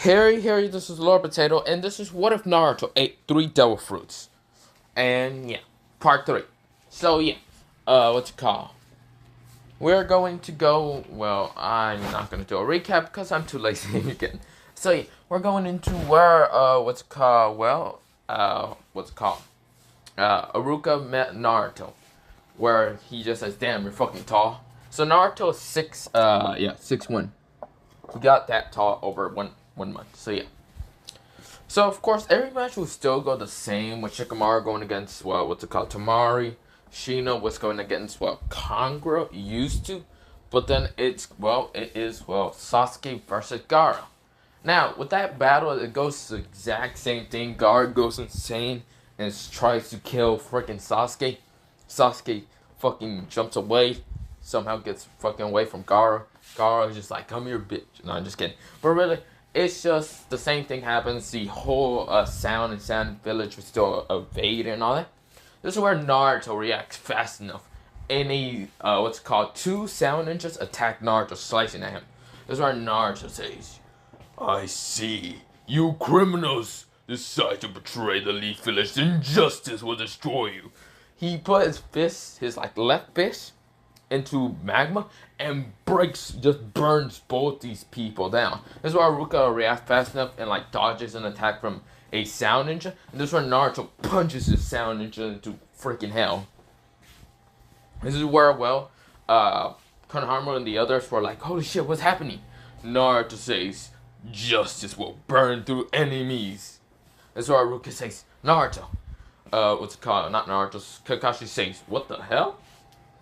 Harry, this is Lord Potato, and this is what if Naruto ate 3 devil fruits? And yeah, part 3. So yeah, what's it called? We're going to go, well, I'm not going to do a recap because I'm too lazy again. So yeah, we're going into where, Iruka met Naruto, where he just says, damn, you're fucking tall. So Naruto is 6'1". He got that tall over one month. So yeah. So of course every match will still go the same with Shikamaru going against Tamari. Shino was going against Kongra used to. But then it is Sasuke versus Gaara. Now with that battle it goes the exact same thing. Gaara goes insane and tries to kill freaking Sasuke. Sasuke fucking jumps away, somehow gets fucking away from Gaara. Gaara is just like, come here, bitch. No, I'm just kidding. But really, it's just the same thing happens. The whole Sound and Sand Village was still evade and all that. This is where Naruto reacts fast enough. And he, 2 Sound Ninjas attack Naruto, slicing at him. This is where Naruto says, I see. You criminals decide to betray the Leaf Village, then justice will destroy you. He put his left fist, into magma and burns both these people down. This is why Iruka reacts fast enough and dodges an attack from a Sound Ninja. And this is where Naruto punches his Sound Ninja into freaking hell. This is where Konohamaru and the others were like, holy shit, what's happening? Naruto says, justice will burn through enemies. This is where Iruka says, Naruto. Not Naruto. Kakashi says, what the hell?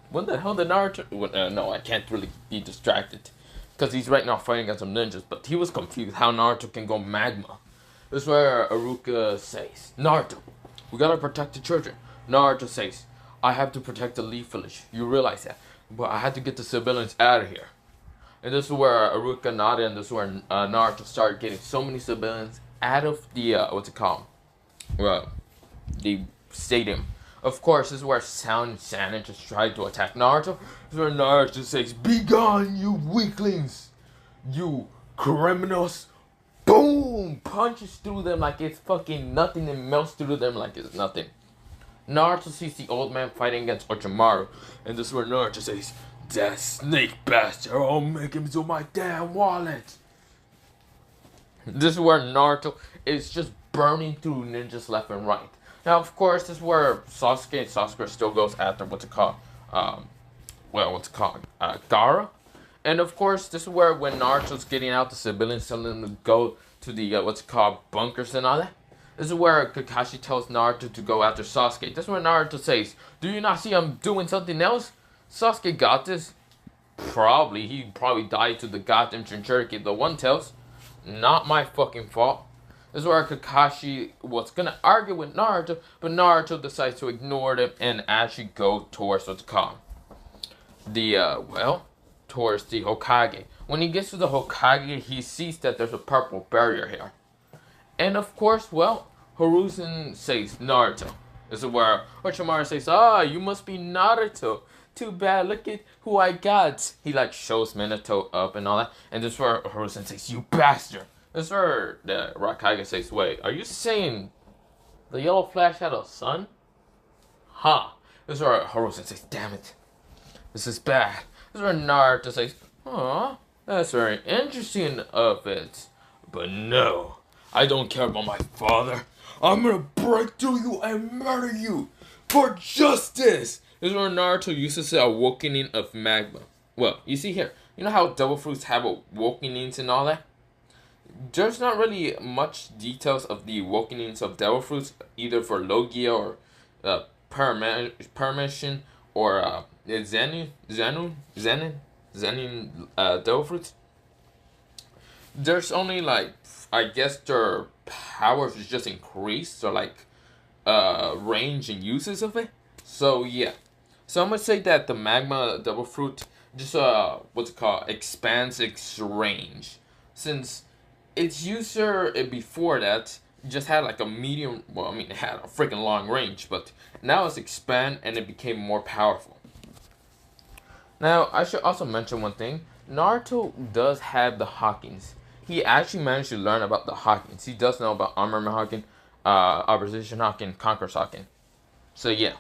When the hell did Naruto... no, I can't really be distracted. Because he's right now fighting against some ninjas. But he was confused how Naruto can go magma. This is where Iruka says, Naruto, we gotta protect the children. Naruto says, I have to protect the Leaf Village. You realize that. But I had to get the civilians out of here. And this is where Iruka nodded. And this is where Naruto started getting so many civilians out of the... the stadium. Of course, this is where Sound and Sand just tried to attack Naruto. This is where Naruto says, be gone, you weaklings! You criminals! Boom! Punches through them like it's fucking nothing and melts through them like it's nothing. Naruto sees the old man fighting against Orochimaru. And this is where Naruto says, that snake bastard, I'll make him do my damn wallet! This is where Naruto is just burning through ninjas left and right. Now, of course, this is where Sasuke and Sakura still goes after Gaara. And of course, this is where when Naruto's getting out the civilians, telling them to go to the, bunkers and all that. This is where Kakashi tells Naruto to go after Sasuke. This is where Naruto says, do you not see I'm doing something else? Sasuke got this. Probably. He probably died to the goddamn Jinchuriki. The one tells, not my fucking fault. This is where Kakashi was going to argue with Naruto, but Naruto decides to ignore them and actually go towards towards the Hokage. When he gets to the Hokage, he sees that there's a purple barrier here. And of course, Hiruzen says, Naruto. This is where Orochimaru says, you must be Naruto. Too bad, look at who I got. He shows Minato up and all that. And this is where Hiruzen says, you bastard. This is where the Hokage says, wait, are you saying the yellow flash had a son? Ha! This is where Hiruzen says, damn it. This is bad. This is where Naruto says, that's very interesting of it. But no, I don't care about my father. I'm gonna break through you and murder you for justice. This is where Naruto uses the awakening of magma. Well, you see here, you know how Devilfruits have awakenings and all that? There's not really much details of the awakenings of Devilfruits, either for Logia or Permission or Zenin Devilfruits. There's only I guess their powers is just increased or range and uses of it. So yeah. So I'm gonna say that the Magma Devilfruit just expands its range. Since its user before that just had a medium, it had a freaking long range, but now it's expanded and it became more powerful. Now, I should also mention one thing. Naruto does have the Hawkins. he actually managed to learn about the Hawkins. He does know about Armament Hawking, Opposition Hawking, Conqueror's Hawking. So yeah,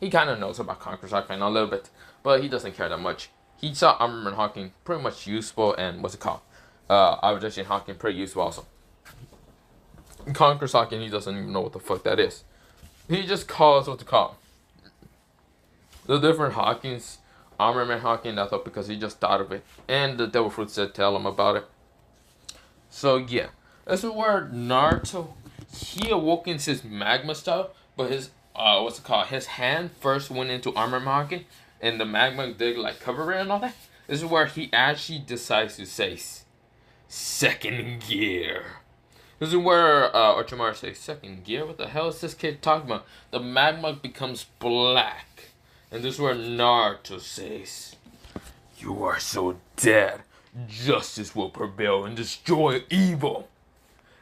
he kind of knows about Conqueror's Hawking a little bit, but he doesn't care that much. He saw Armament Hawking pretty much useful, and what's it called? Opposition Hawking pretty useful also. Conqueror's Hawking, he doesn't even know what the fuck that is. He just calls what to call the different Hawkins, Armament Hawking, that's all because he just thought of it. And the Devilfruits said tell him about it. So yeah, this is where Naruto, he awakens his magma style, but his what's it called? His hand first went into Armament Hawking, and the magma did like cover it and all that. This is where he actually decides to say second gear. This is where Orochimaru says, second gear? What the hell is this kid talking about? The magma becomes black. And this is where Naruto says, you are so dead. Justice will prevail and destroy evil.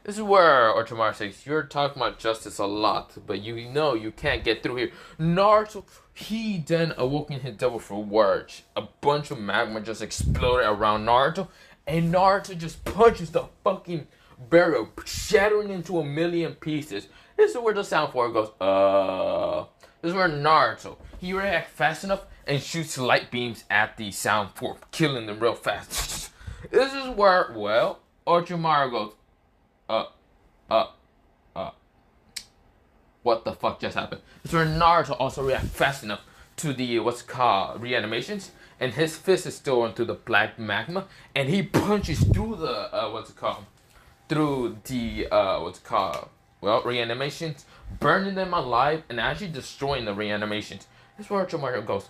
This is where Orochimaru says, you're talking about justice a lot, but you know you can't get through here. Naruto, he then awoke in his Devilfruit words. A bunch of magma just exploded around Naruto, and Naruto just punches the fucking barrel, shattering into a million pieces. This is where the sound for it goes, This is where Naruto, he reacts fast enough and shoots light beams at the sound form, killing them real fast. This is where, well, Orochimaru goes, what the fuck just happened? This is where Naruto also reacts fast enough to the, what's called, reanimations, and his fist is still into the black magma, and he punches through the, through the, well, reanimations, burning them alive, and actually destroying the reanimations. This is where Orochimaru goes,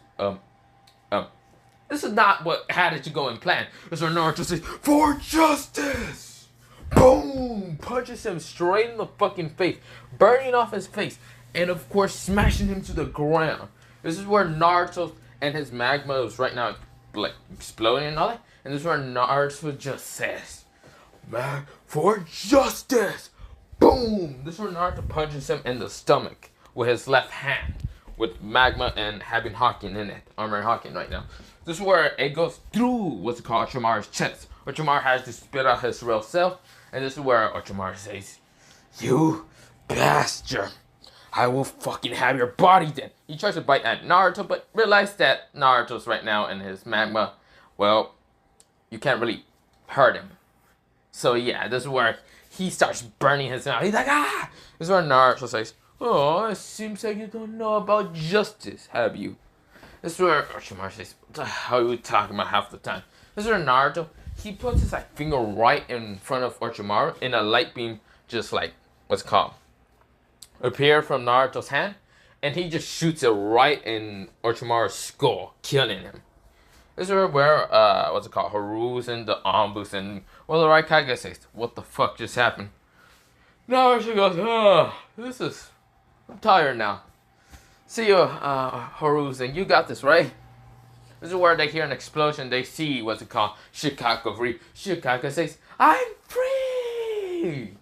this is not what how did you go and plan. This is where Naruto says, for justice! Boom! Punches him straight in the fucking face, burning off his face, and of course smashing him to the ground. This is where Naruto and his magma is right now like exploding and all that. And this is where Naruto just says, man, for justice! Boom! This is where Naruto punches him in the stomach with his left hand, with magma and having Hawking in it. Armor Hawking right now. This is where it goes through what's it called, Orochimaru's chest. Orochimaru has to spit out his real self. And this is where Orochimaru says, you bastard. I will fucking have your body then. He tries to bite at Naruto, but realizes that Naruto's right now in his magma. Well, you can't really hurt him. So yeah, this is where he starts burning his mouth. He's like, ah! This is where Naruto says, oh, it seems like you don't know about justice, have you? This is where Orochimaru says, what the hell are you talking about half the time? This is where Naruto, he puts his like finger right in front of Orochimaru, and a light beam just like, what's it called, appear from Naruto's hand, and he just shoots it right in Orochimaru's skull, killing him. This is where what's it called, Hiruzen, the Anbus, and well, the Hokage says, what the fuck just happened? Naruto goes, I'm tired now. See you, Hiruzen, you got this, right? This is where they hear an explosion, they see, what's it called, Shikaku free. Shikaku says, I'm free!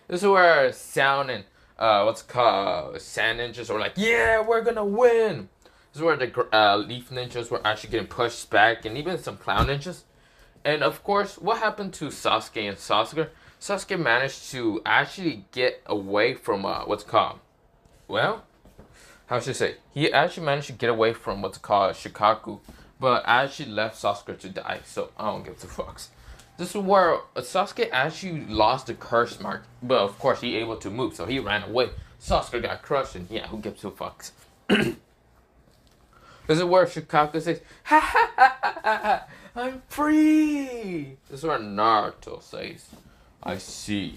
This is where Sound and, what's it called, Sand Ninjas are like, yeah, we're gonna win! This is where the Leaf Ninjas were actually getting pushed back, and even some Clown Ninjas. And of course, what happened to Sasuke and Sasuke? Sasuke managed to actually get away from, what's it called, well, how should I say? He actually managed to get away from what's called Shikaku, but actually left Sasuke to die, so I don't give two fucks. This is where Sasuke actually lost the curse mark, but of course he able to move, so he ran away. Sasuke got crushed, and yeah, who gives two fucks? This is where Shikaku says, ha ha ha ha ha, I'm free! This is where Naruto says, I see.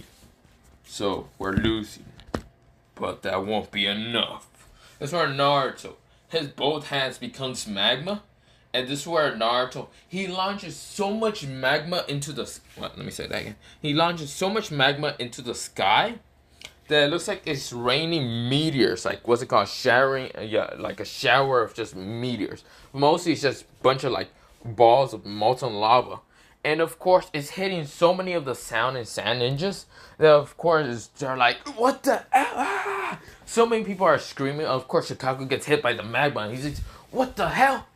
So, we're losing. But that won't be enough. This is where Naruto, his both hands becomes magma. And this is where Naruto, he launches so much magma into the... Well, let me say that again. He launches so much magma into the sky that it looks like it's raining meteors. Like, what's it called? Showering, yeah, like a shower of just meteors. Mostly it's just a bunch of, like, balls of molten lava. And, of course, it's hitting so many of the Sound and Sand Ninjas that, of course, they're like, what the hell? Ah! So many people are screaming. Of course, Shikaku gets hit by the magma. And he's like, what the hell?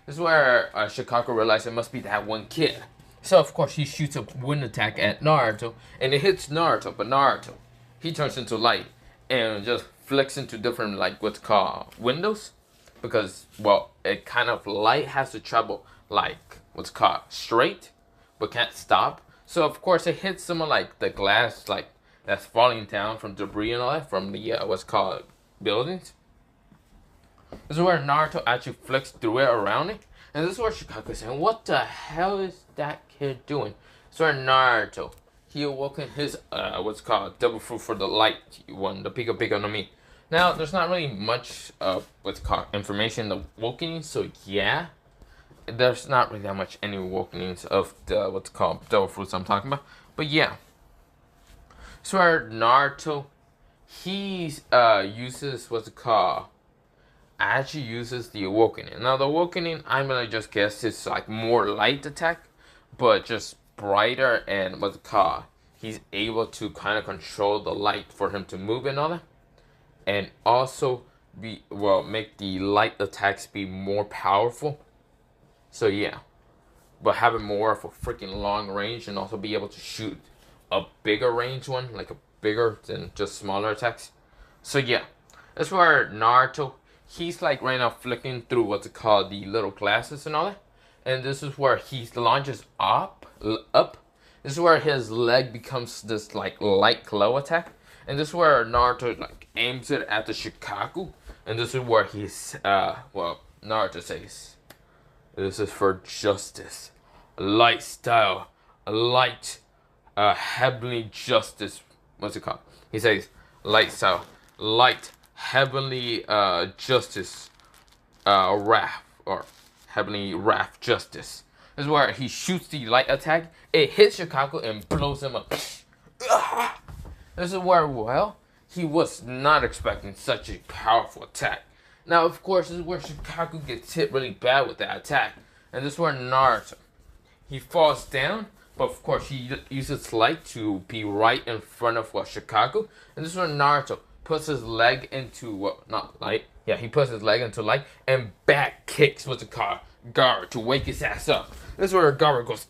This is where Shikaku realized it must be that one kid. So of course he shoots a wind attack at Naruto, and it hits Naruto. But Naruto, he turns into light and just flicks into different like what's called windows, because well, it kind of light has to travel like what's called straight, but can't stop. So of course it hits someone like the glass like that's falling down from debris and all that from the what's called buildings. This is where Naruto actually flicks through it around it. And this is where Shikaku's saying, what the hell is that kid doing? So where Naruto, he awoken his, what's called, Devilfruit for the light one, the Pika Pika no Mi. Now, there's not really much, what's called, information in the awakening, so yeah. There's not really that much any awakenings of the, what's called, Devilfruits I'm talking about. But yeah. So where Naruto, he, uses, what's it called, actually uses the awakening. Now the awakening, I'm gonna just guess it's like more light attack, but just brighter, and what's it called, he's able to kind of control the light for him to move and all that, and also make the light attacks be more powerful. So yeah, but having more of a freaking long range, and also be able to shoot a bigger range one, like a bigger than just smaller attacks. So yeah, that's where Naruto, he's like right now flicking through what's it called, the little glasses and all that. And this is where he launches up. This is where his leg becomes this like light glow attack. And this is where Naruto like aims it at the Shikaku. And this is where he's, Naruto says, this is for justice. Light style. Light, heavenly justice. What's it called? He says, light style. Light heavenly justice wrath, or heavenly wrath justice. This is where he shoots the light attack. It hits Shikaku and blows him up. This is where, well, he was not expecting such a powerful attack. Now, of course, this is where Shikaku gets hit really bad with that attack. And this is where Naruto, he falls down, but of course he uses light to be right in front of Shikaku. And this is where Naruto puts his leg into not light. Yeah, he puts his leg into light and back kicks what's it called, Gaara, to wake his ass up. This is where Gaara goes,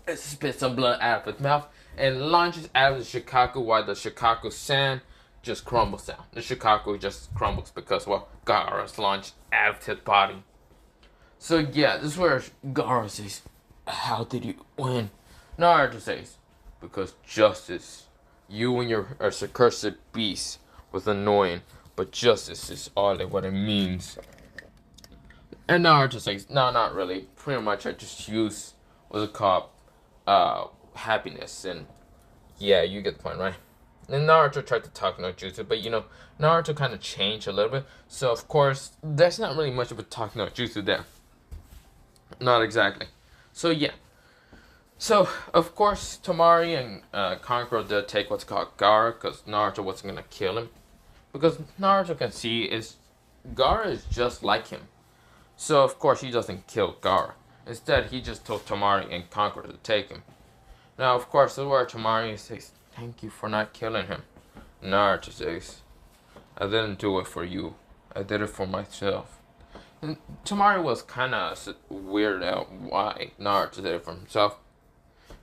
and spits some blood out of his mouth and launches out of the Shikaku, while the Shikaku sand just crumbles down. The Shikaku just crumbles because Gaara's launched out of his body. So yeah, this is where Gaara says, how did you win? Naruto says, because justice. You and your accursed beast was annoying, but justice is all that what it means. And Naruto says, no, not really. Pretty much I just use what's it called, happiness, and yeah, you get the point, right? And Naruto tried to talk no jutsu, but Naruto kind of changed a little bit. So of course, there's not really much of a talk no jutsu there. Not exactly. So yeah. So, of course, Tamari and Kankuro did take what's called Gaara, because Naruto wasn't going to kill him. Because Naruto can see Gaara is just like him. So, of course, he doesn't kill Gaara. Instead, he just told Tamari and Kankuro to take him. Now, of course, this is where Tamari says, thank you for not killing him. Naruto says, I didn't do it for you. I did it for myself. And Tamari was kind of weirded out why Naruto did it for himself.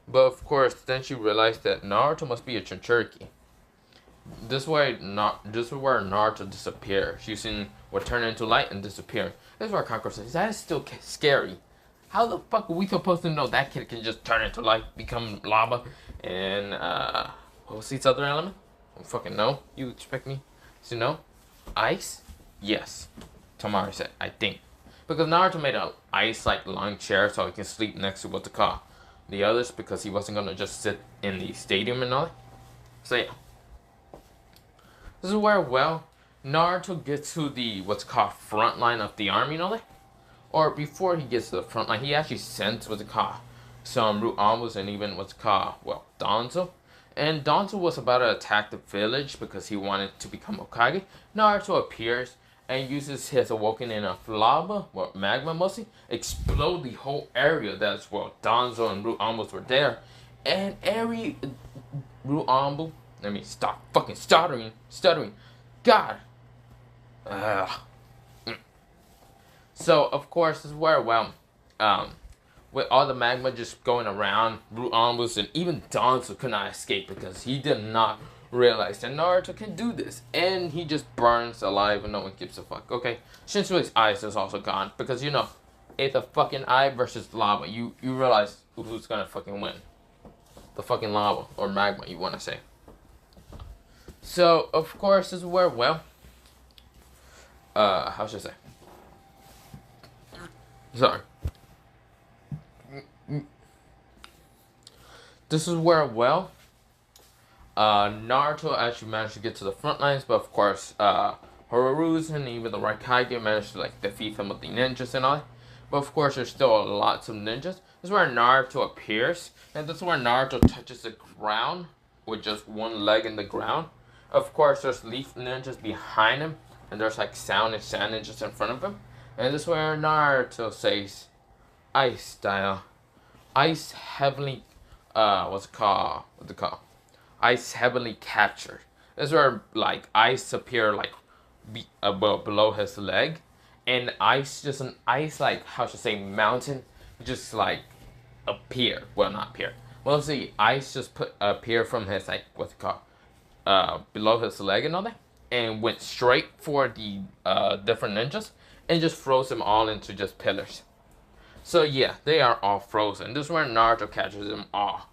But of course, then she realized that Naruto must be a Jinchuriki. This is where Naruto disappears. She's seen what turned into light and disappear. This is where Kankuro says, that is still scary. How the fuck are we supposed to know that kid can just turn into light, become lava, and what was his other element? I don't fucking know. You expect me to know? Ice? Yes. Tamari said, I think. Because Naruto made an ice like long chair so he can sleep next to what's it called, the others, because he wasn't gonna just sit in the stadium and all that. So yeah. This is where, well, Naruto gets to the what's called front line of the army and all that. Or before he gets to the front line, he actually sends what's it called, some root almost, and even what's called, well, Danzo. And Danzo was about to attack the village because he wanted to become Hokage. Naruto appears and uses his awakening of lava, well, magma mostly, explode the whole area that's, well, Danzo and root almost were there. And every root almost, let me stop fucking stuttering. God. So, of course, this is where, well, with all the magma just going around, Root Onwards and even Danzo could not escape because he did not realize that Naruto can do this. And he just burns alive and no one gives a fuck. Okay, Shinsuke's eyes is also gone because, you know, it's a fucking eye versus lava. You realize who's gonna fucking win. The fucking lava or magma, you want to say. So, of course, this is where, well, how should I say? Sorry. This is where, well, Naruto actually managed to get to the front lines, but of course, Hiruzen and even the Hokage managed to, like, defeat some of the ninjas and all that. But of course, there's still lots of ninjas. This is where Naruto appears, and this is where Naruto touches the ground with just one leg in the ground. Of course, there's leaf ninjas behind him, and there's like sound and sand ninjas in front of him. And this is where Naruto says, "Ice style, ice heavily, what's it called? Ice heavily captured." This is where like ice appear like below his leg, and ice just an ice like how should I say mountain just like appear. Well, not appear. Well, see, ice just appear from his like what's it called? Below his leg and all that, and went straight for the different ninjas and just froze them all into just pillars. So yeah, they are all frozen. This is where Naruto catches them all.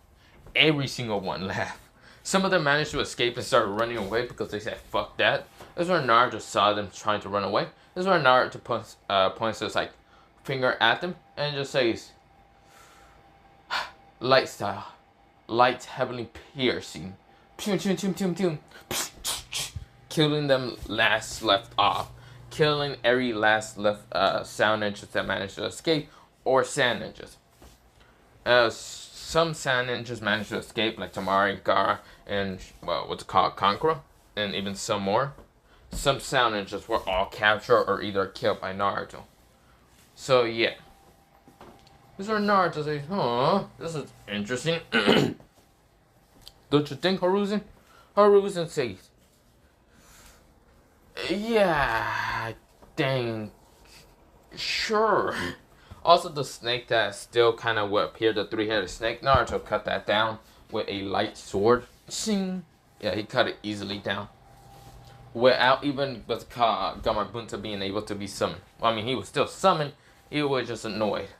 Every single one left. Some of them managed to escape and started running away because they said fuck that. This is where Naruto saw them trying to run away. This is where Naruto points his like finger at them and just says, "Light style, light heavily piercing." Killing them last left off. Killing every last left sound ninjas that managed to escape, or sand ninjas. Some sand ninjas managed to escape, like Tamari, Gaara, and, well, what's it called, Kankura, and even some more. Some sound ninjas were all captured or either killed by Naruto. So, yeah. This is where Naruto says, "Huh, this is interesting." Don't you think, Hiruzen? Hiruzen says, "Yeah, dang, sure." Also, the snake that still kind of would appear, the three-headed snake, Naruto cut that down with a light sword. Shing. Yeah, he cut it easily down. Without even Gamabunta being able to be summoned. Well, I mean, he was still summoned, he was just annoyed.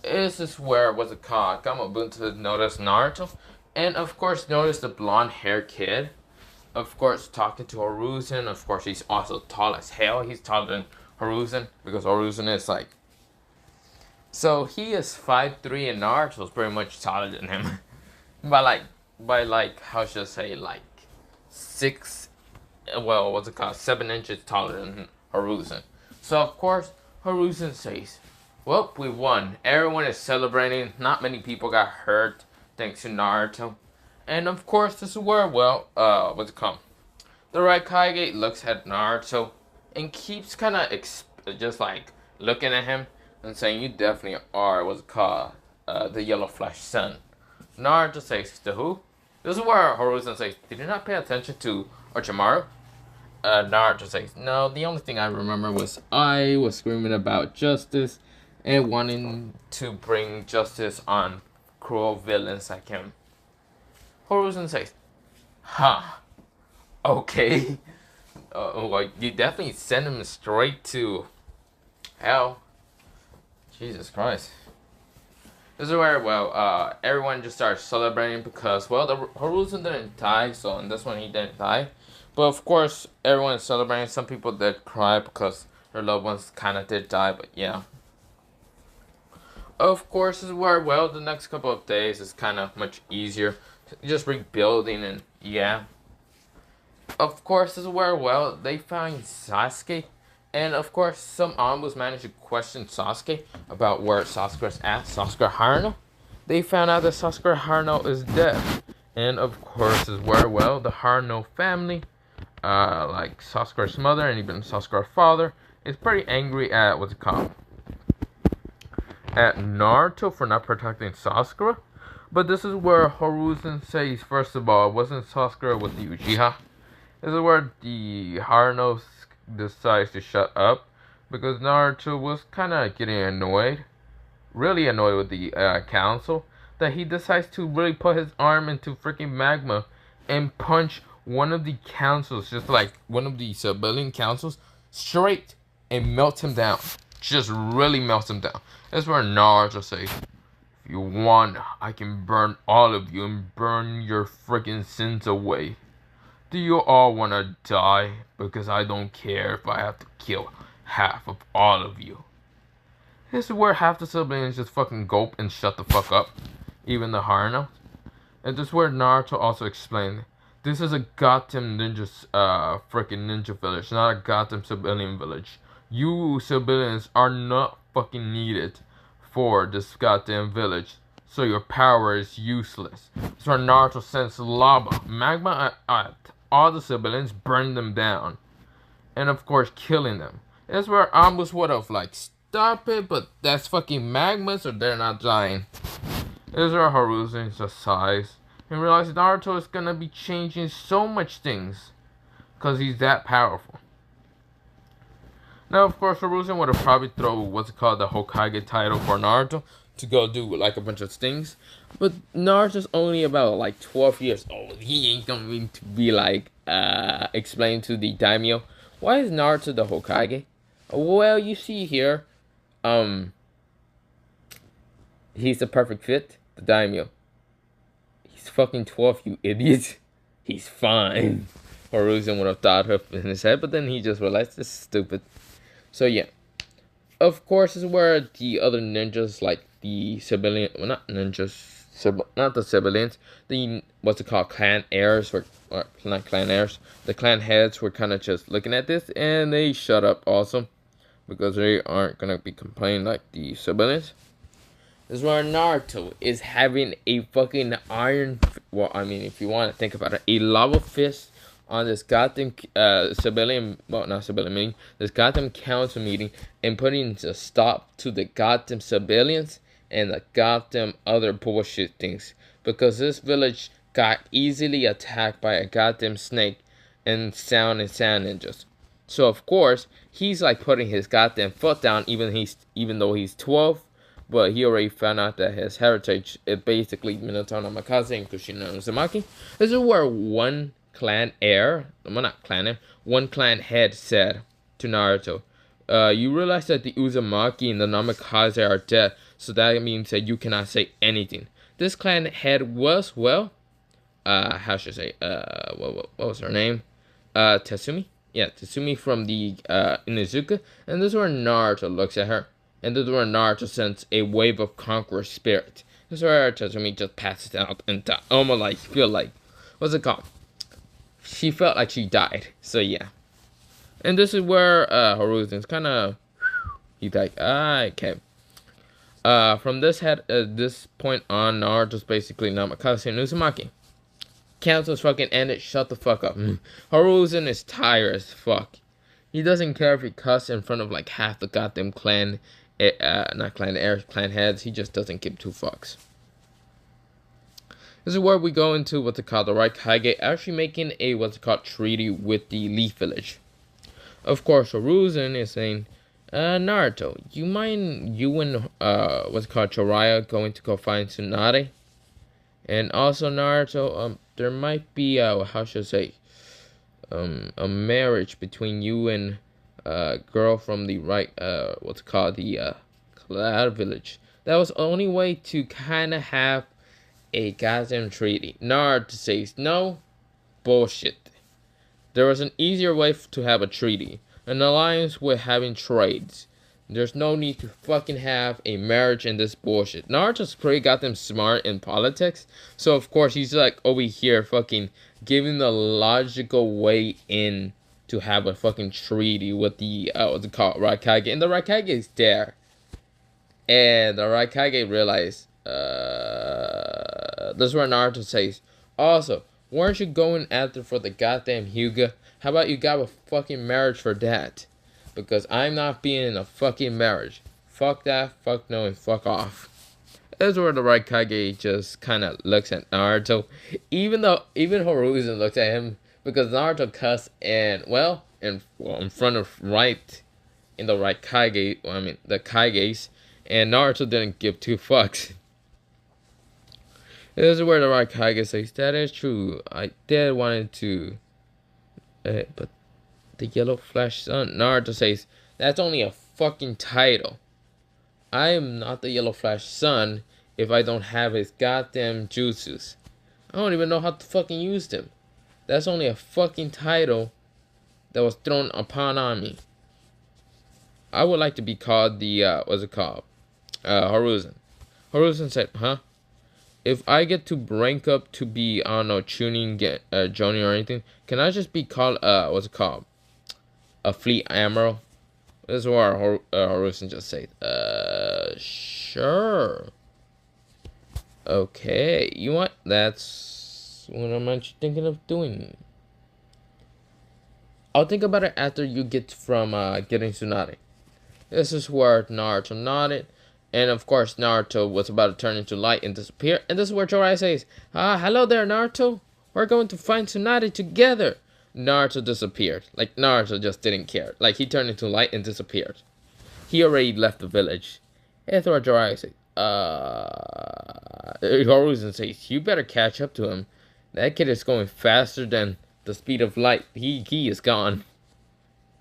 This is where, what's it called, Gamabunta noticed Naruto. And of course, notice the blonde-haired kid. Of course, talking to Hiruzen. Of course, he's also tall as hell. He's taller than Hiruzen because Hiruzen is like. So he is 5'3", and Naruto is pretty much taller than him. by like how should I say, like 7 inches taller than Hiruzen. So of course, Hiruzen says, "Well, we won. Everyone is celebrating. Not many people got hurt. Thanks to Naruto." And of course, this is where, well, what's it called? The Hokage looks at Naruto and keeps kind of just like looking at him and saying, "You definitely are, what's it called, the Yellow Flash son." Naruto says, "To who?" This is where Hiruzen says, "Did you not pay attention to Orochimaru?" Naruto says, "No, the only thing I remember was I was screaming about justice and wanting to bring justice on cruel villains like him." Hiruzen says, "Huh, okay." Well, you definitely send him straight to hell. Jesus Christ. This is where, well, everyone just starts celebrating because, well, the Hiruzen didn't die, so in this one he didn't die. But of course, everyone is celebrating. Some people did cry because their loved ones kind of did die, but yeah. Of course, this is where, well, the next couple of days is kind of much easier. Just rebuilding and, yeah. Of course, this is where, well, they find Sasuke. And of course, some ombuds managed to question Sasuke about where Sasuke's at, Sasuke Haruno. They found out that Sasuke Haruno is dead. And of course, this is where, well, the Haruno family, like Sasuke's mother and even Sasuke's father, is pretty angry at, what's it called, at Naruto for not protecting Sasuke. But this is where Hiruzen says, first of all, it wasn't Sasuke, it was the Uchiha. This is where the Haruno decides to shut up because Naruto was kind of getting annoyed. really annoyed with the council that he decides to really put his arm into freaking magma and punch one of the councils, just like one of the civilian councils, straight and melts him down. Just really melts him down. That's where Naruto says, if you want, I can burn all of you and burn your freaking sins away. Do you all want to die? Because I don't care if I have to kill half of all of you. This is where half the siblings just fucking gulp and shut the fuck up. Even the Haruno. And this is where Naruto also explained, this is a goddamn ninja, freaking ninja village, not a goddamn civilian village. You civilians are not fucking needed for this goddamn village, so your power is useless. So Naruto sends lava, magma at all the civilians, burn them down, and of course killing them. That's where Ambus would have like, stop it, but that's fucking magma, so they're not dying. This is where Hiruzen just sighs and realizes Naruto is gonna be changing so much things because he's that powerful. Now, of course, Hiruzen would have probably thrown what's called the Hokage title for Naruto to go do like a bunch of things. But Naruto's only about like 12 years old. He ain't going to be like explained to the daimyo, why is Naruto the Hokage? Well, you see here, he's the perfect fit, the daimyo. He's fucking 12, you idiot. He's fine. Hiruzen would have thought of in his head, but then he just realized this is stupid. So yeah, of course, is where the other ninjas, like the civilian, well, not ninjas, not the civilians, the what's it called, clan heirs, or not clan heirs, the clan heads were kind of just looking at this, and they shut up also, because they aren't gonna be complaining like the civilians. This is where Naruto is having a fucking iron, well, I mean, if you want to think about it, a lava fist on this goddamn civilian, well, not civilian meeting, this goddamn council meeting, and putting a stop to the goddamn civilians and the goddamn other bullshit things. Because this village got easily attacked by a goddamn snake and sound ninjas. So of course, he's like putting his goddamn foot down, even though he's 12. But he already found out that his heritage is basically Minato no Mikaze and Kushina no Uzumaki. This is where one clan heir, well, not clan heir, one clan head said to Naruto, you realize that the Uzumaki and the Namikaze are dead, so that means that you cannot say anything. This clan head was, well, how should I say, what was her name? Tatsumi? Yeah, Tatsumi from the Inuzuka. And this is where Naruto looks at her. And this is where Naruto sends a wave of conqueror spirit. This is where Tatsumi just passes out and almost like, feel like, what's it called? She felt like she died. So yeah. And this is where Hiruzen's kind of, he's like, okay. From this point on, Naruto's basically Namikaze and Uzumaki. Council's fucking ended. Shut the fuck up. Hiruzen is tired as fuck. He doesn't care if he cuss in front of like half the goddamn clan, not clan heirs, clan heads. He just doesn't give two fucks. This is where we go into what's called the Raikage actually making a what's called treaty with the Leaf Village. Of course, Hiruzen is saying, Naruto, you mind you and what's called Jiraiya going to go find Tsunade? And also Naruto, there might be how should I say, a marriage between you and a girl from the what's called the Cloud Village. That was the only way to kind of have a goddamn treaty. Naruto says no, bullshit. There was an easier way to have a treaty, an alliance with having trades. There's no need to fucking have a marriage in this bullshit. Naruto's pretty goddamn smart in politics, so of course he's like over here fucking giving the logical way in to have a fucking treaty with the what's it called, Raikage, and the Raikage is there, and the Raikage realize this is where Naruto says, also, weren't you going after for the goddamn Hyuga? How about you got a fucking marriage for that? Because I'm not being in a fucking marriage. Fuck that, fuck no, and fuck off. That's where the Raikage just kind of looks at Naruto. Even Hiruzen looks at him, because Naruto cussed and, well, in front of right in the Raikage, well, I mean, the Kages. And Naruto didn't give two fucks. This is where the Hokage says, that is true. I did wanted to. But the Yellow Flash Sun. Naruto says, that's only a fucking title. I am not the Yellow Flash Sun if I don't have his goddamn jutsus. I don't even know how to fucking use them. That's only a fucking title that was thrown upon me. I would like to be called the, what's it called? Hiruzen. Hiruzen said, huh? If I get to rank up to be, I don't know, Chunin, Jonin or anything, can I just be called, what's it called? A Fleet Admiral? This is what Hiruzen just said. Sure. Okay, you want? That's what I'm actually thinking of doing. I'll think about it after you get from getting Tsunade. This is where Naruto nodded. And of course, Naruto was about to turn into light and disappear. And this is where Jiraiya says, hello there, Naruto. We're going to find Tsunade together. Naruto disappeared. Like, Naruto just didn't care. Like, he turned into light and disappeared. He already left the village. And that's where Jiraiya says, Hiruzen says, you better catch up to him. That kid is going faster than the speed of light. He is gone.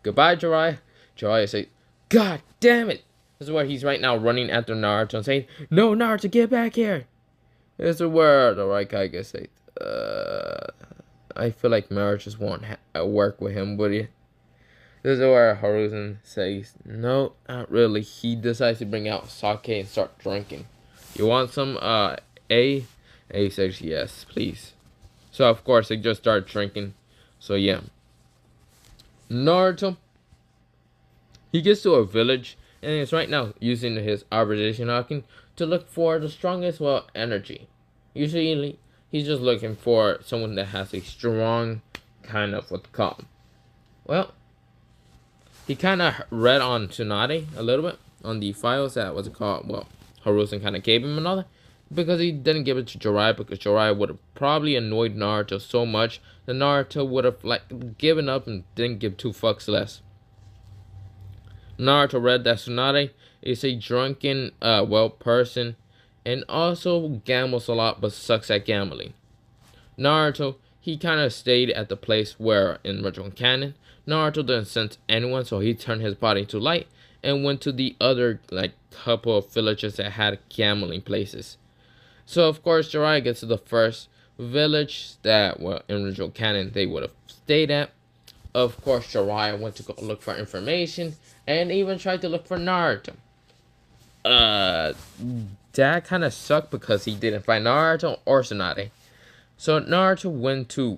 Goodbye, Jiraiya. Jiraiya says, God damn it. This is where he's right now running after Naruto and saying, no, Naruto, get back here. This is where the Hokage says, I feel like Naruto just won't work with him, would you? This is where Hiruzen says, no, not really. He decides to bring out sake and start drinking. You want some, A? A says, yes, please. So, of course, they just start drinking. So, yeah. Naruto, he gets to a village, and he's right now using his observation hawking to look for the strongest, energy. Usually, he's just looking for someone that has a strong kind of what's called. Well, he kind of read on Tsunade a little bit on the files that what's it called. Well, Hiruzen kind of gave him another because he didn't give it to Jiraiya because Jiraiya would have probably annoyed Naruto so much that Naruto would have like given up and didn't give two fucks less. Naruto read that Tsunade is a drunken, person, and also gambles a lot but sucks at gambling. Naruto, he kind of stayed at the place where, in original canon, Naruto didn't sense anyone, so he turned his body to light and went to the other, couple of villages that had gambling places. So, of course, Jiraiya gets to the first village that, in original canon, they would have stayed at. Of course, Jiraiya went to go look for information and even tried to look for Naruto. That kind of sucked because he didn't find Naruto or Tsunade. So Naruto went to,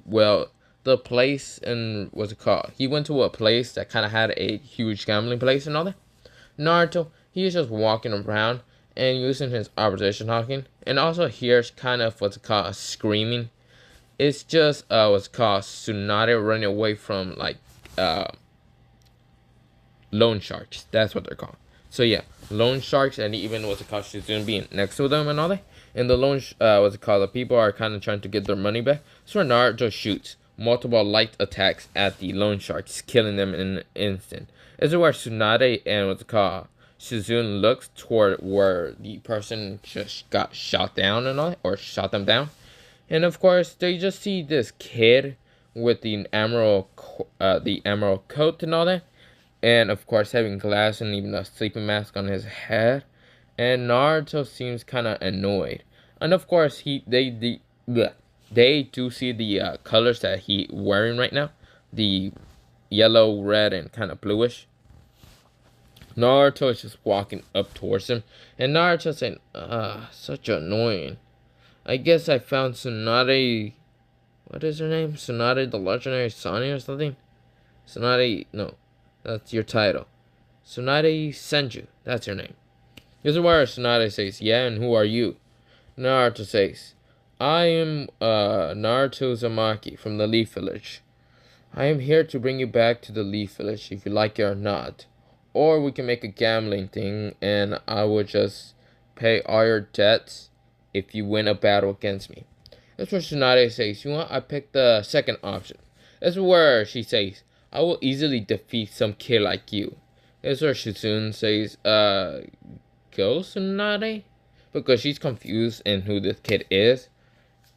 the place, and what's it called? He went to a place that kind of had a huge gambling place and all that. Naruto, he was just walking around and using his observation hawking, and also hears kind of what's it called, screaming. It's just what's called Tsunade running away from loan sharks. That's what they're called. So yeah, loan sharks, and even what's it called, Shizune being next to them and all that. And the loan what's it called, the people are kind of trying to get their money back. So Naruto shoots multiple light attacks at the loan sharks, killing them in an instant. This is where Tsunade and what's it called, Shizune looks toward where the person just got shot down and all that, or shot them down. And of course, they just see this kid with the emerald coat and all that. And of course, having glass and even a sleeping mask on his head. And Naruto seems kind of annoyed. And of course, they do see the colors that he's wearing right now. The yellow, red, and kind of bluish. Naruto is just walking up towards him. And Naruto saying, such annoying. I guess I found Tsunade. What is her name? Tsunade the Legendary Sannin or something? Tsunade, no. That's your title. Tsunade Senju. That's your name. This is where Tsunade says, yeah, and who are you? Naruto says, I am Naruto Uzumaki from the Leaf Village. I am here to bring you back to the Leaf Village if you like it or not. Or we can make a gambling thing and I will just pay all your debts if you win a battle against me. That's what Tsunade says. You want? I picked the second option. That's where she says, I will easily defeat some kid like you. That's where Shizune says, kill Tsunade because she's confused in who this kid is.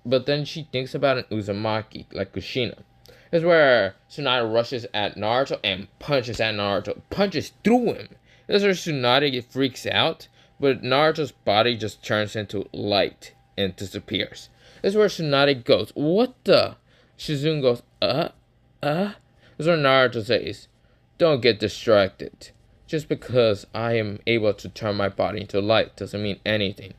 But then she thinks about an Uzumaki, like Kushina. This is where Tsunade rushes at Naruto and punches at Naruto. Punches through him. This is where Tsunade freaks out, but Naruto's body just turns into light and disappears. This is where Tsunade goes, "What the?" Shizune goes, This is where Naruto says, "Don't get distracted. Just because I am able to turn my body into light doesn't mean anything.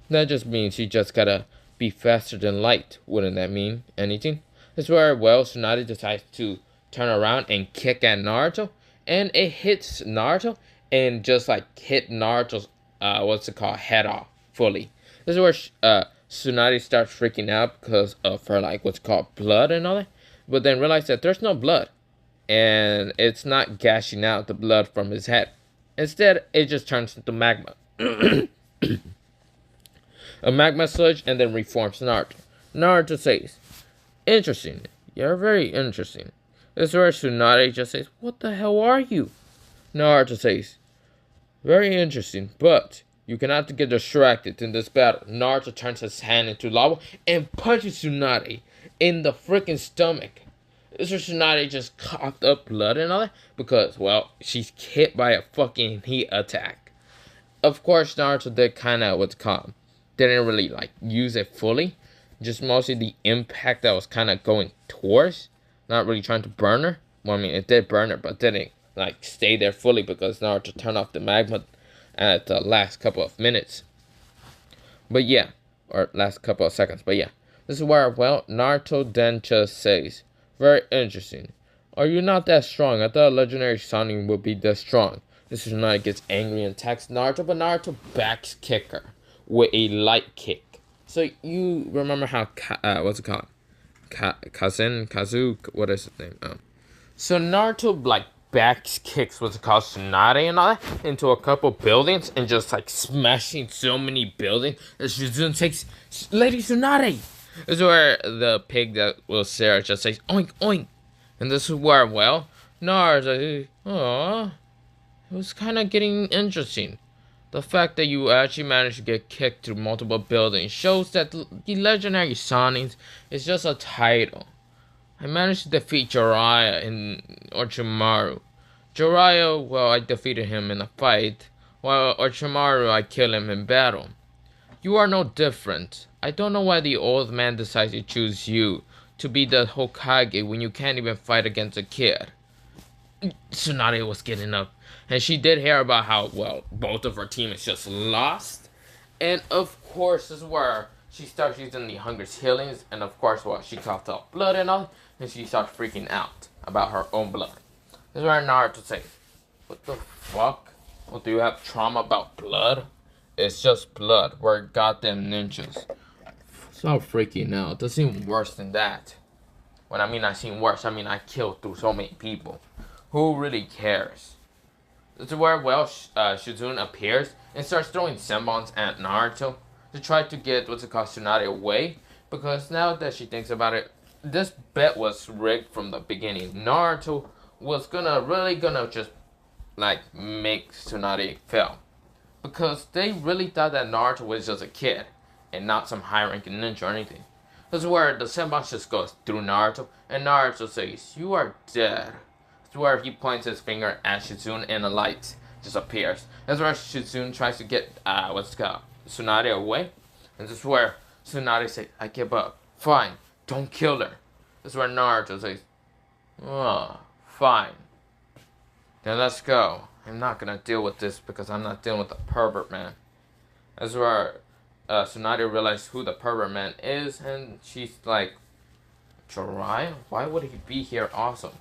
That just means you just gotta be faster than light. Wouldn't that mean anything?" This is where, well, Tsunade decides to turn around and kick at Naruto, and it hits Naruto and just like hit Naruto's head off fully. This is where Tsunade starts freaking out because of her like blood and all that, but then realizes that there's no blood and it's not gashing out the blood from his head. Instead, it just turns into magma. A magma sludge and then reforms Naruto. Naruto says, "Interesting. You're very interesting." This is where Tsunade just says, "What the hell are you?" Naruto says, "Very interesting, but you cannot get distracted in this battle." Naruto turns his hand into lava and punches Tsunade in the freaking stomach. This is where Tsunade just coughed up blood and all that because, well, she's hit by a fucking heat attack. Of course, Naruto did kind of didn't really like use it fully. Just mostly the impact that was kind of going towards, not really trying to burn her. Well, I mean, it did burn her, but didn't like stay there fully because Naruto turned off the magma at the last couple of minutes. But yeah, or last couple of seconds. But yeah, this is where, well, Naruto then just says, "Very interesting. Are you not that strong? I thought a legendary sannin would be this strong." This is when Tsunade gets angry and attacks Naruto, but Naruto backs kick her with a light kick. So you remember how Kazu, what is his name? So Naruto like backs kicks Tsunade and all that into a couple buildings and just like smashing so many buildings that Shizune takes Lady Tsunade. This is where the pig that was Sarah just says oink oink, and this is where, well, Naruto, it was kind of getting interesting. The fact that you actually managed to get kicked through multiple buildings shows that the legendary Sannins is just a title. I managed to defeat Jiraiya in Orochimaru. Jiraiya, well, I defeated him in a fight, while Orochimaru, I killed him in battle. You are no different. I don't know why the old man decides to choose you to be the Hokage when you can't even fight against a kid. Tsunade was getting up, and she did hear about how, well, both of her teammates just lost. And of course, this is where she starts using the Hunger's healings, and of course, well, she coughed up blood and all, and she starts freaking out about her own blood. This is where Naruto says, "What the fuck? Well, do you have trauma about blood? It's just blood. We're goddamn ninjas." Stop freaking out. It does seem worse than that. When I mean I seem worse, I mean I killed through so many people. Who really cares? This is where, well, Shizune appears and starts throwing senbons at Naruto to try to get Tsunade away, because now that she thinks about it, this bet was rigged from the beginning. Naruto was really gonna just like make Tsunade fail, because they really thought that Naruto was just a kid and not some high-ranking ninja or anything. This is where the senbon just goes through Naruto, and Naruto says, "You are dead." This is where he points his finger at Shizune and the light just appears. This is where Shizune tries to get Tsunade away, and this is where Tsunade says, "I give up. Fine, don't kill her." This is where Naruto says, "Oh, fine. Then let's go. I'm not gonna deal with this because I'm not dealing with the pervert man." This is where Tsunade realizes who the pervert man is, and she's like, "Jiraiya? Why would he be here also?"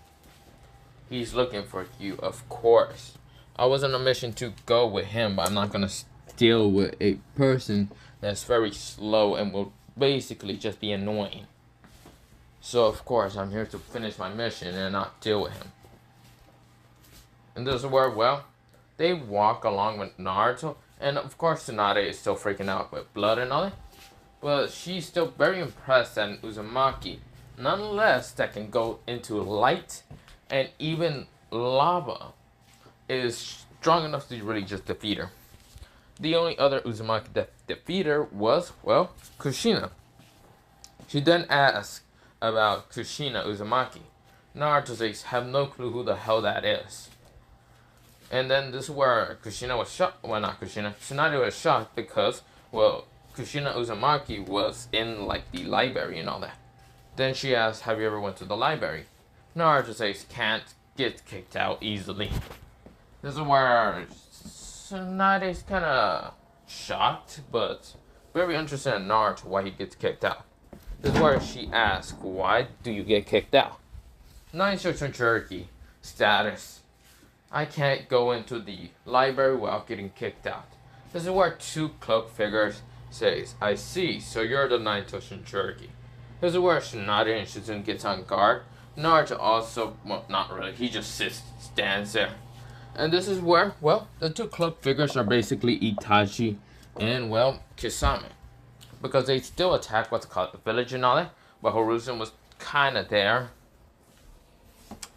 "He's looking for you, of course. I was on a mission to go with him, but I'm not gonna deal with a person that's very slow and will basically just be annoying. So, of course, I'm here to finish my mission and not deal with him." And this is where, well, they walk along with Naruto, and of course Tsunade is still freaking out with blood and all that, but she's still very impressed that an Uzumaki, nonetheless, that can go into light and even lava, is strong enough to really just defeat her. the only other Uzumaki that defeated her was, well, Kushina. She then asked about Kushina Uzumaki. Naruto says, have no clue who the hell that is. And then this is where Kushina was shocked. Well, not Kushina. Tsunade was shocked because, well, Kushina Uzumaki was in, like, the library and all that. Then she asked, have you ever went to the library? Naruto says, can't get kicked out easily. This is where Tsunade's kind of shocked, but very interested in Naruto why he gets kicked out. This is where she asks, why do you get kicked out? Naruto Tsunade status. I can't go into the library without getting kicked out. This is where two cloak figures says, I see, so you're the Naruto Tsunade. This is where Tsunade and Shizune gets on guard. Naruto also, well, not really, he just stands there. And this is where, well, the two cloak figures are basically Itachi and, well, Kisame. Because they still attack what's called the village and all that, but Hiruzen was kind of there.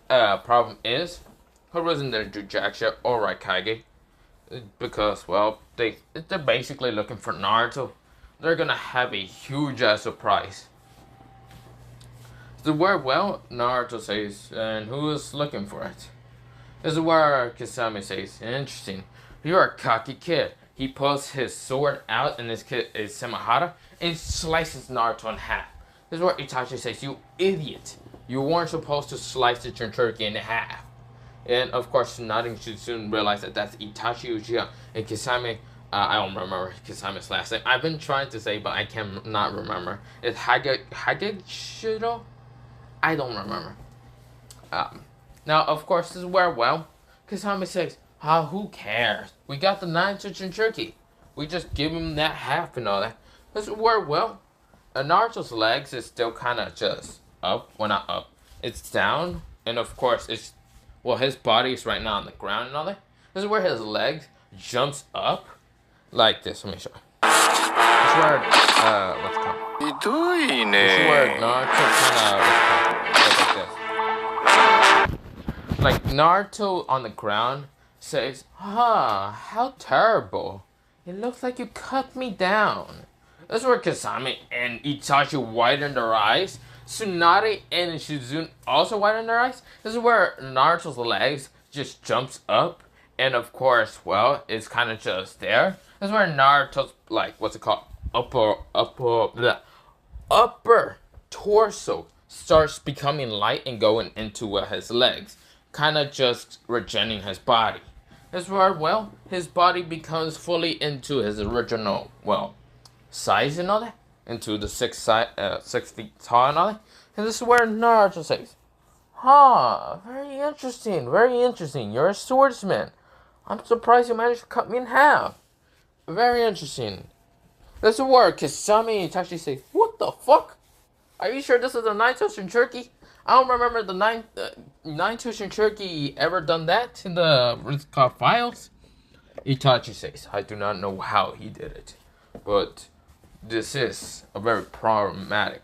Problem is, Hiruzen didn't do jack shit or Hokage. Because, well, they're basically looking for Naruto. They're gonna have a huge ass surprise. The word, well, Naruto says, and who is looking for it? This is where Kisame says, interesting, you're a cocky kid. He pulls his sword out and his Semihara and slices Naruto in half. This is where Itachi says, you idiot. You weren't supposed to slice the Jinchuriki in half. And of course, Tsunade should soon realize that that's Itachi Uchiha and Kisame. I don't remember Kisame's last name. I've been trying to say, but I cannot remember. It's Hageshiro? I don't remember. Now, of course, this is where, well, Kisame says, who cares? We got the 9 Jinchuriki. We just give him that half and all that. This is where, well, Naruto's legs is still kind of just up. Well, not up. It's down. And, of course, it's, well, his body is right now on the ground and all that. This is where his legs jumps up like this. Let me show you. This is where, what's it called? This is where Naruto kind of, like Naruto on the ground says, how terrible. It looks like you cut me down. This is where Kisame and Itachi widen their eyes. Tsunade and Shizune also widen their eyes. This is where Naruto's legs just jumps up. And of course, well, it's kind of just there. This is where Naruto's, like, what's it called? Upper torso starts becoming light and going into his legs. Kind of just regenerating his body. This is where, well, his body becomes fully into his original, well, size and all that. Into the 6 feet tall and all that. And this is where Naruto says, very interesting, very interesting. You're a swordsman. I'm surprised you managed to cut me in half. Very interesting. This is where Kisame and Itachi say, what the fuck? Are you sure this is the Naruto Jinchuriki? I don't remember the Naruto Jinchuriki ever done that in the files. Itachi says, I do not know how he did it. But this is a very problematic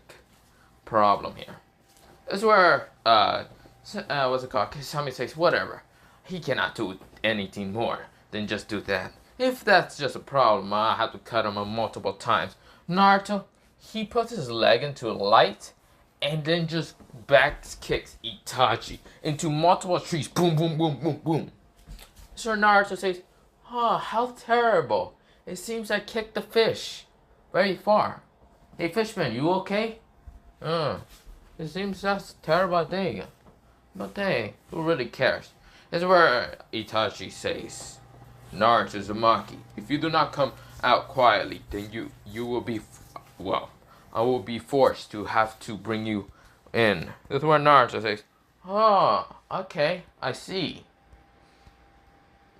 problem here. This is where, what's it called? Kisame says, whatever. He cannot do anything more than just do that. If that's just a problem, I have to cut him multiple times. Naruto, he puts his leg into light and then just back kicks Itachi into multiple trees. Boom, boom, boom, boom, boom. So Naruto says, how terrible. It seems I kicked the fish very far. Hey, fishman, you okay? It seems that's a terrible thing. But hey, who really cares? This is where Itachi says, Naruto Uzumaki, if you do not come out quietly, then you will be, well, I will be forced to have to bring you in. This is where Naruto says, okay, I see.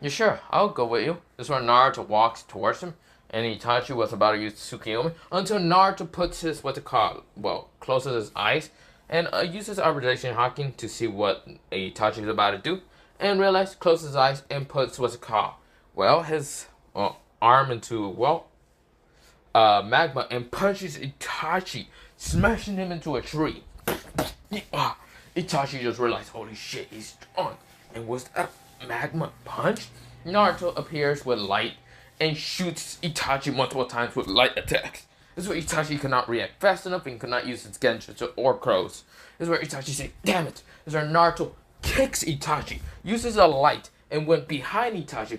You sure? I'll go with you. This is where Naruto walks towards him, and Itachi was about to use Tsukuyomi until Naruto puts his, what's it called, well, closes his eyes, and uses Observation Hawking to see what Itachi is about to do, and realizes, closes his eyes, and puts, what's it called, well, his arm into, well, magma, and punches Itachi, smashing him into a tree. Itachi just realized, holy shit, he's strong. And was that magma punch? Naruto appears with light and shoots Itachi multiple times with light attacks. This is where Itachi cannot react fast enough and cannot use his Genjutsu or Crows. This is where Itachi says, damn it. This is where Naruto kicks Itachi, uses a light, and went behind Itachi,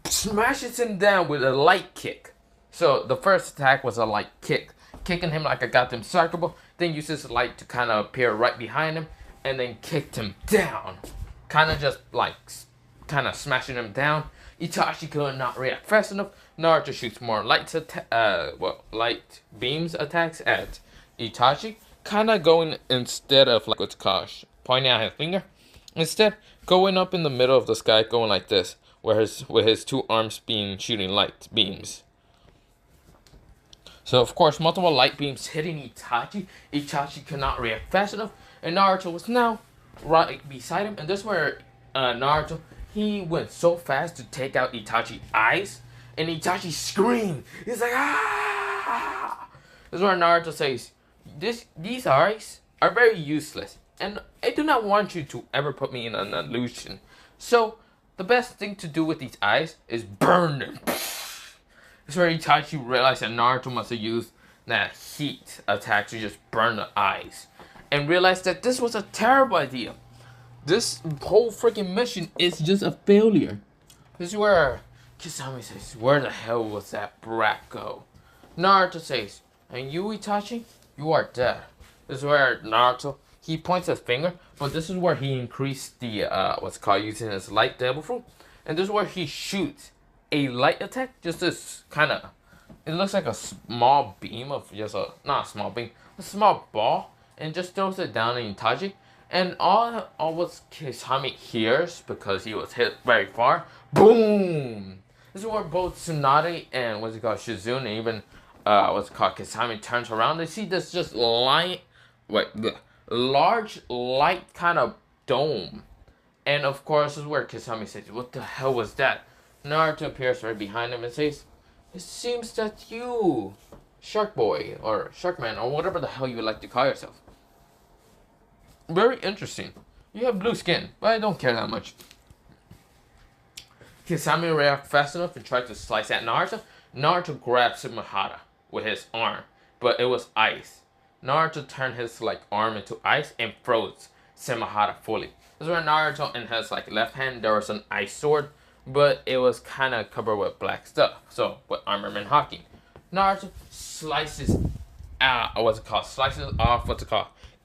smashes him down with a light kick. So the first attack was a light kick, kicking him like a goddamn soccer ball, then uses light to kind of appear right behind him, and then kicked him down. Kind of just like, kind of smashing him down. Itachi could not react fast enough. Naruto shoots more light beams attacks at Itachi, kind of going instead of like what's called pointing at his finger, instead going up in the middle of the sky, going like this, with his two arms being shooting light beams. So of course, multiple light beams hitting Itachi. Itachi could not react fast enough, and Naruto was now right beside him. And this is where Naruto, he went so fast to take out Itachi's eyes, and Itachi screamed. He's like, ah! This is where Naruto says, these eyes are very useless, and I do not want you to ever put me in an illusion. So the best thing to do with these eyes is burn them. This is where Itachi realized that Naruto must have used that heat attack to just burn the eyes, and realized that this was a terrible idea. This whole freaking mission is just a failure. This is where Kisame says, where the hell was that brat go? Naruto says, and you, Itachi, you are dead. This is where Naruto, he points his finger, but this is where he increased the, using his light Devilfruit. And this is where he shoots a light attack, just this kind of, it looks like a small beam of not a small beam, a small ball, and just throws it down in Itachi. And all what Kisame hears, because he was hit very far, boom! This is where both Tsunade and Shizune, and even Kisame turns around. They see this just large light kind of dome. And of course, this is where Kisame says, what the hell was that? Naruto appears right behind him and says, it seems that you, Shark Boy, or Shark Man, or whatever the hell you would like to call yourself. Very interesting. You have blue skin, but I don't care that much. Kisame reacted fast enough and tried to slice at Naruto. Naruto grabbed Samehada with his arm, but it was ice. Naruto turned his arm into ice and froze Samehada fully. This is where Naruto in his left hand there was an ice sword, but it was kind of covered with black stuff. So with Armorman Haki, Naruto slices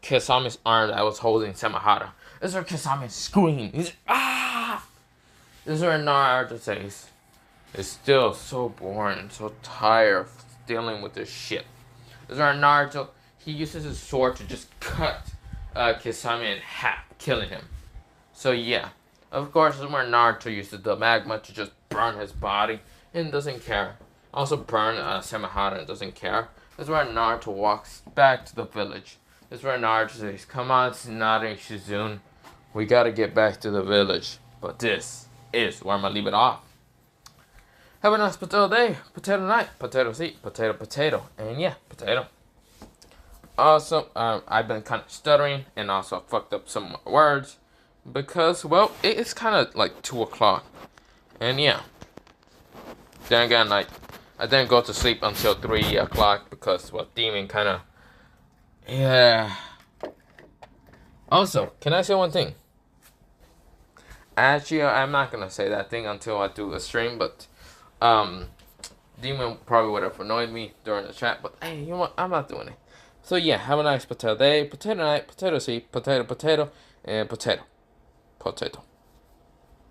Kisame's arm that was holding Samehada. This is where Kisame screamed. He's ah! This is where Naruto says, it's still so boring, so tired of dealing with this shit. This is where Naruto, he uses his sword to just cut Kisame in half, killing him. So yeah, of course, this is where Naruto uses the magma to just burn his body and doesn't care. Also burn Samehada and doesn't care. This is where Naruto walks back to the village. This is where Naruto says, come on, Tsunade and Shizune, we gotta get back to the village. But this is where I'm gonna leave it off. Have a nice potato day, potato night, potato seed, potato, and yeah, potato. Also, I've been kind of stuttering and also fucked up some words because, well, it's kind of 2 o'clock. And yeah, then again, I didn't go to sleep until 3 o'clock because, well, Demon kind of, yeah. Also, can I say one thing? Actually, I'm not gonna say that thing until I do a stream, but Demon probably would have annoyed me during the chat, but hey, you know what? I'm not doing it. So yeah, have a nice potato day, potato night, potato seed, potato, and potato.